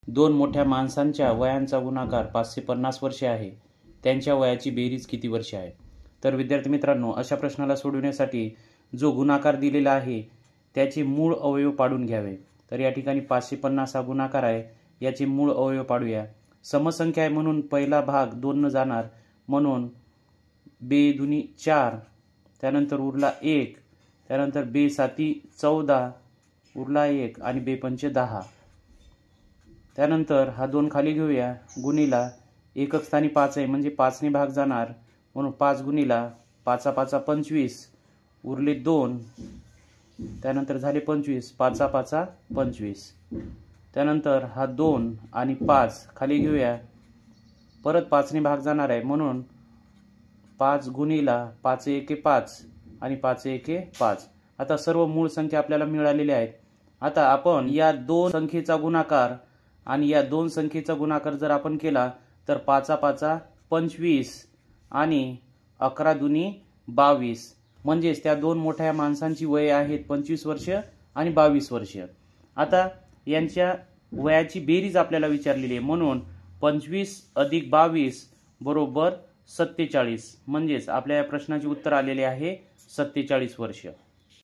दोन मोठ्या माणसांच्या वयांचा गुणाकार 550 वर्षे आहे. त्यांच्या वयाची बेरीज किती वर्षे आहे? तर विद्यार्थी मित्रांनो, अशा प्रश्नाला सोडवण्यासाठी जो गुणाकार दिलेला आहे त्याचे मूळ अवयव पाडून घ्यावे. तर या ठिकाणी 550 हा गुणाकार आहे, याचे मूळ अवयव पाडूया. समसंख्या आहे म्हणून पहिला भाग 2 न जाणार, म्हणून बे दुनी 4, त्यानंतर उरला 1, त्यानंतर बे साती 14, उरला 1 आणि बे पंचे 10. त्यानंतर हा 2 खाली घेऊया, गुणिला एकक स्थानी 5 आहे म्हणजे 5 ने भाग जाणार, म्हणून 5 गुणिला 5 5 25, उरले 2, त्यानंतर झाले 25, 5 5 25. त्यानंतर हा 2 आणि 5 खाली घेऊया, परत 5 ने भाग जाणार आहे म्हणून 5 गुणिला 5 1 5 आणि 5 1 5. आता सर्व मूळ संख्या आपल्याला मिळालेल्या आहेत. आता आपण या दोन संख्येचा गुणाकार आणि या दोन संख्येचा गुणाकार जर आपण केला तर 5 5 25 आणि 11 दुनी 22, म्हणजेच त्या दोन मोठ्या माणसांची वय आहेत 25 वर्ष आणि 22 वर्ष. आता यांच्या वयाची बेरीज आपल्याला विचारलेली आहे, म्हणून 25 अधिक 22 बरोबर 47, म्हणजेच आपल्या या प्रश्नाचे उत्तर आलेले आहे 47 वर्ष.